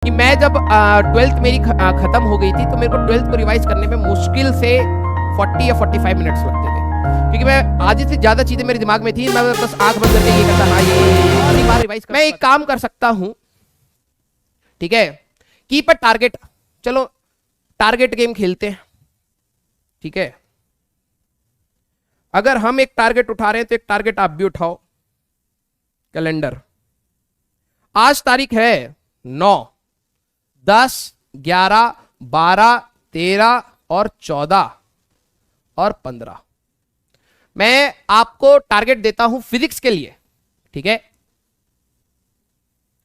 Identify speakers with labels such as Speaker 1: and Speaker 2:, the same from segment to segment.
Speaker 1: कि मैं जब 12th मेरी खत्म हो गई थी तो मेरे को 12th को रिवाइज करने में मुश्किल से 40 या 45 मिनट्स लगते थे, क्योंकि मैं आधी से ज्यादा चीजें मेरे दिमाग में थी। मैं बस आंख बंद करके ये करता, हाँ ये बार रिवाइज कर। मैं एक काम कर सकता हूं, ठीक है, कीप अ टारगेट। चलो टारगेट गेम खेलते हैं, ठीक है। अगर हम एक टारगेट उठा रहे हैं तो एक टारगेट आप भी उठाओ। कैलेंडर, आज तारीख है 9, 10, 11, 12, 13 और 14 और 15। मैं आपको टारगेट देता हूं फिजिक्स के लिए, ठीक है।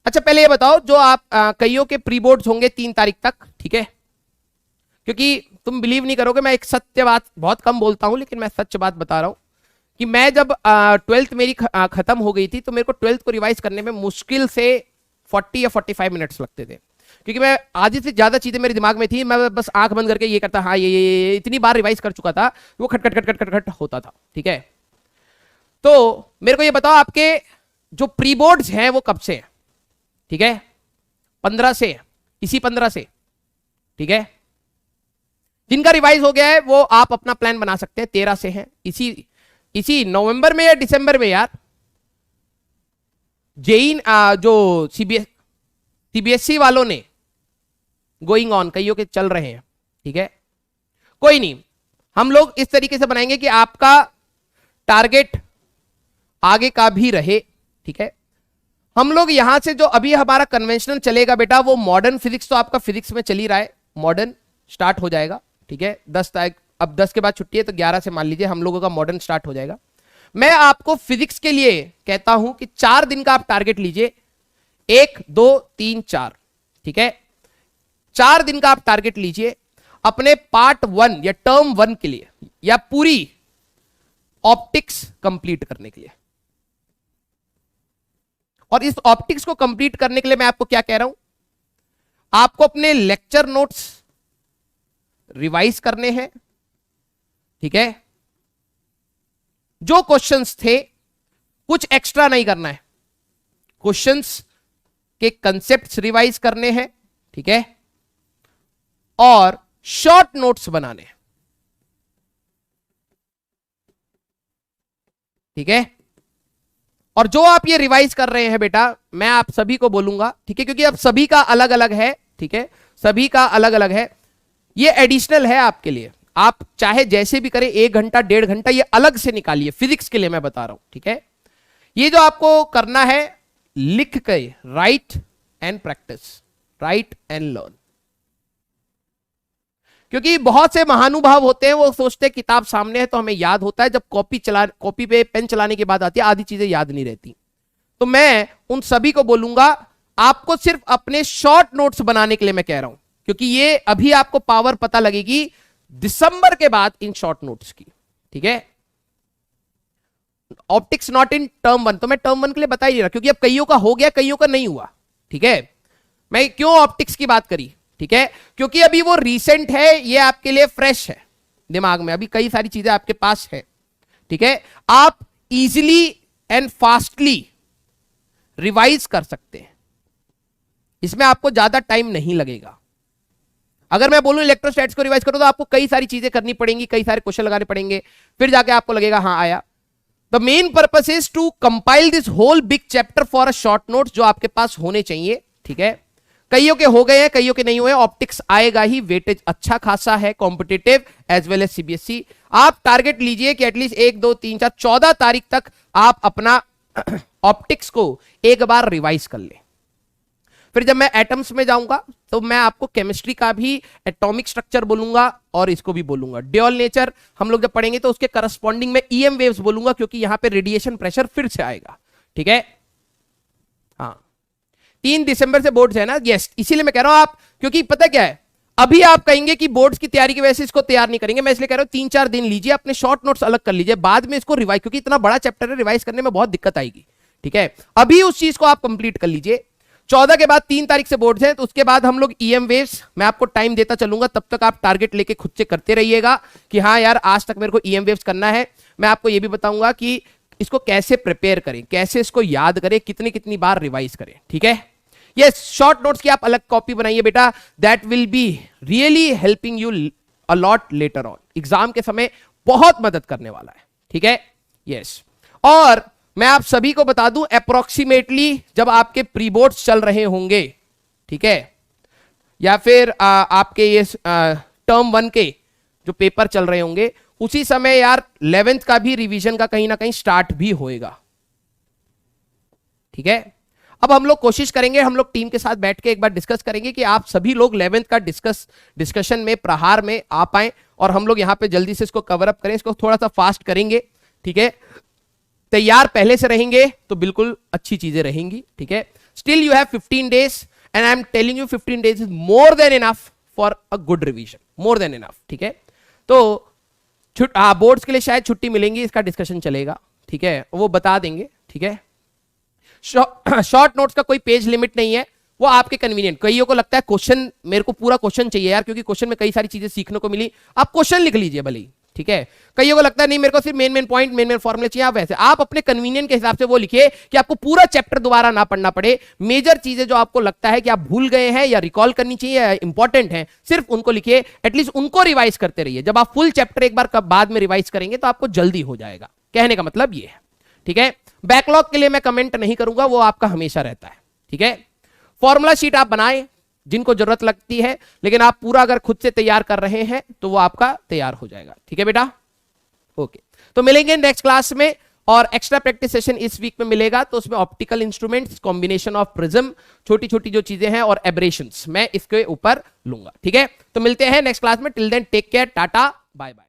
Speaker 1: अच्छा पहले ये बताओ, जो आप कईयों के प्री बोर्ड्स होंगे 3 तारीख तक, ठीक है, क्योंकि तुम बिलीव नहीं करोगे, मैं एक सत्य बात बहुत कम बोलता हूं लेकिन मैं सच बात बता रहा हूं कि मैं जब 12th मेरी खत्म हो गई थी तो मेरे को 12th को रिवाइज करने में मुश्किल से 40 या 45 मिनट्स लगते थे, क्योंकि मैं आधी से ज्यादा चीजें मेरे दिमाग में थी। मैं बस आंख बंद करके ये करता, हाँ ये इतनी बार रिवाइज कर चुका था, वो खट खट खट खट खट खट होता था, ठीक है। तो मेरे को ये बताओ, आपके जो प्री बोर्ड्स हैं वो कब से हैं? ठीक है, 15 से, इसी 15 से, ठीक है। जिनका रिवाइज हो गया है वो आप अपना प्लान बना सकते हैं, 13 से हैं। इसी नवंबर में या दिसंबर में यार जेई जो सीबीएसई वालों ने गोइंग ऑन, कईयों के चल रहे हैं, ठीक है। कोई नहीं, हम लोग इस तरीके से बनाएंगे कि आपका टारगेट आगे का भी रहे, ठीक है। हम लोग यहां से जो अभी हमारा कन्वेंशनल चलेगा बेटा, वो मॉडर्न फिजिक्स, तो आपका फिजिक्स में चल ही रहा है, मॉडर्न स्टार्ट हो जाएगा, ठीक है। 10 तारीख, अब 10 के बाद छुट्टी है तो 11 से मान लीजिए हम लोगों का मॉडर्न स्टार्ट हो जाएगा। मैं आपको फिजिक्स के लिए कहता हूं कि 4 दिन का आप टारगेट लीजिए, 1, 2, 3, 4, ठीक है। 4 दिन का आप टारगेट लीजिए अपने पार्ट 1 या टर्म 1 के लिए, या पूरी ऑप्टिक्स कंप्लीट करने के लिए। और इस ऑप्टिक्स को कंप्लीट करने के लिए मैं आपको क्या कह रहा हूं, आपको अपने लेक्चर नोट्स रिवाइज करने हैं, ठीक है। जो क्वेश्चंस थे कुछ एक्स्ट्रा नहीं करना है, क्वेश्चंस के कंसेप्ट्स रिवाइज करने हैं, ठीक है, और शॉर्ट नोट्स बनाने हैं, ठीक है। और जो आप ये रिवाइज कर रहे हैं बेटा, मैं आप सभी को बोलूंगा, ठीक है, क्योंकि अब सभी का अलग अलग है, ठीक है, सभी का अलग अलग है। ये एडिशनल है आपके लिए, आप चाहे जैसे भी करें, 1 घंटा 1.5 घंटा ये अलग से निकालिए, फिजिक्स के लिए मैं बता रहा हूं, ठीक है। ये जो आपको करना है, लिख के right and practice, right and learn. क्योंकि बहुत से महानुभाव होते हैं, वो सोचते हैं किताब सामने है तो हमें याद होता है, जब कॉपी पे पेन चलाने की बात आती है आधी चीजें याद नहीं रहती। तो मैं उन सभी को बोलूंगा, आपको सिर्फ अपने शॉर्ट नोट्स बनाने के लिए मैं कह रहा हूं, क्योंकि ये अभी आपको पावर पता लगेगी दिसंबर के बाद इन शॉर्ट नोट्स की, ठीक है। ऑप्टिक्स नॉट इन टर्म 1, तो मैं टर्म 1 के लिए बता ही नहीं रहा, क्योंकि अब कईयों का हो गया, कईयों का नहीं हुआ, ठीक है। मैं क्यों ऑप्टिक्स की बात करी, ठीक है, क्योंकि अभी वो रीसेंट है, ये आपके लिए फ्रेश है दिमाग में, अभी कई सारी चीजें आपके पास है, ठीक है। आप इजीली एंड फास्टली रिवाइज कर सकते हैं, इसमें आपको ज्यादा टाइम नहीं लगेगा। अगर मैं बोलूं इलेक्ट्रोस्टैटिक्स को रिवाइज करो तो आपको कई सारी चीजें करनी पड़ेंगी, कई सारे क्वेश्चन लगाने पड़ेंगे, फिर जाके आपको लगेगा हाँ आया। The main purpose is to compile this whole big chapter for a short notes, जो आपके पास होने चाहिए, ठीक है। कईयों के हो गए हैं, कईयों के नहीं हुए, ऑप्टिक्स आएगा ही, वेटेज अच्छा खासा है, competitive as well as CBSE. आप टारगेट लीजिए कि एटलीस्ट 1, 2, 3, 4, 14 तारीख तक आप अपना ऑप्टिक्स को एक बार रिवाइज कर लें। फिर जब मैं एटम्स में जाऊंगा तो मैं आपको केमिस्ट्री का भी एटॉमिक स्ट्रक्चर बोलूंगा और इसको भी बोलूंगा। ड्यूअल नेचर हम लोग जब पढ़ेंगे तो उसके करस्पॉन्डिंग में ईएम वेव्स बोलूंगा, क्योंकि यहां पे रेडिएशन प्रेशर फिर से आएगा, ठीक है। हाँ, 3 दिसंबर से बोर्ड्स है ना, यस, इसीलिए मैं कह रहा हूं आप, क्योंकि पता क्या है, अभी आप कहेंगे कि बोर्ड्स की तैयारी की वजह से इसको तैयार नहीं करेंगे, मैं इसलिए कह रहा हूं 3-4 दिन लीजिए, अपने शॉर्ट नोट्स अलग कर लीजिए, बाद में इसको रिवाइज, क्योंकि इतना बड़ा चैप्टर है, रिवाइज करने में बहुत दिक्कत आएगी, ठीक है। अभी उस चीज को आप कंप्लीट कर लीजिए। 14 के बाद 3 तारीख से बोर्ड्स हैं, तो उसके बाद हम लोग ईएम वेव्स, मैं आपको टाइम देता चलूंगा, तब तक आप टारगेट लेके खुद से करते रहिएगा कि हाँ यार आज तक मेरे को ईएम वेव्स करना है। मैं आपको ये भी बताऊंगा कि इसको कैसे प्रिपेयर करें, कैसे इसको याद करें, कितनी कितनी बार रिवाइज करें, ठीक है। ये शॉर्ट नोट्स की आप अलग कॉपी बनाइए बेटा, that will be really helping you a lot later on, exam के समय बहुत मदद करने वाला है, ठीक है। यस, और मैं आप सभी को बता दूं, अप्रोक्सीमेटली जब आपके प्री बोर्ड्स चल रहे होंगे, ठीक है, या फिर आपके ये टर्म 1 के जो पेपर चल रहे होंगे, उसी समय यार 11th का भी रिवीजन का कहीं ना कहीं स्टार्ट भी होएगा, ठीक है। अब हम लोग कोशिश करेंगे, हम लोग टीम के साथ बैठ के एक बार डिस्कस करेंगे कि आप सभी लोग 11th का डिस्कशन में, प्रहार में आ पाए और हम लोग यहां पे जल्दी से इसको कवर अप करें, इसको थोड़ा सा फास्ट करेंगे, ठीक है। तैयार पहले से रहेंगे तो बिल्कुल अच्छी चीजें रहेंगी, ठीक है। Still you have 15 days and I am telling you 15 days is more than enough for a good revision, more than enough, ठीक है। तो बोर्ड्स के लिए शायद छुट्टी मिलेंगी, इसका डिस्कशन चलेगा, ठीक है, वो बता देंगे, ठीक है। शॉर्ट नोट्स का कोई पेज लिमिट नहीं है, वो आपके कन्वीनियंट। कईयों को लगता है क्वेश्चन, मेरे को पूरा क्वेश्चन चाहिए यार, क्योंकि क्वेश्चन में कई सारी चीजें सीखने को मिली, आप क्वेश्चन लिख लीजिए भले ही, ठीक है। कईयों को लगता है नहीं मेरे को सिर्फ मेन पॉइंट, मेन फॉर्मूले चाहिए, आप वैसे आप अपने कन्वीनियंट के हिसाब से वो लिखिए कि आपको पूरा चैप्टर दोबारा ना पढ़ना पड़े। मेजर चीजें जो आपको लगता है कि आप भूल गए हैं या रिकॉल करनी चाहिए या इंपॉर्टेंट है, सिर्फ उनको लिखिए, एटलीस्ट उनको रिवाइज करते रहिए। जब आप फुल चैप्टर एक बार बाद में रिवाइज करेंगे तो आपको जल्दी हो जाएगा, कहने का मतलब ये है, ठीक है। बैकलॉग के लिए मैं कमेंट नहीं करूंगा, वो आपका हमेशा रहता है, ठीक है। फॉर्मूला शीट आप बनाएं जिनको जरूरत लगती है, लेकिन आप पूरा अगर खुद से तैयार कर रहे हैं तो वो आपका तैयार हो जाएगा, ठीक है बेटा। ओके, तो मिलेंगे नेक्स्ट क्लास में, और एक्स्ट्रा प्रैक्टिस सेशन इस वीक में मिलेगा, तो उसमें optical instruments, combination of prism, छोटी छोटी जो चीजें हैं, और एब्रेशंस मैं इसके ऊपर लूंगा, ठीक है। तो मिलते हैं नेक्स्ट क्लास में, till then take care, tata bye bye.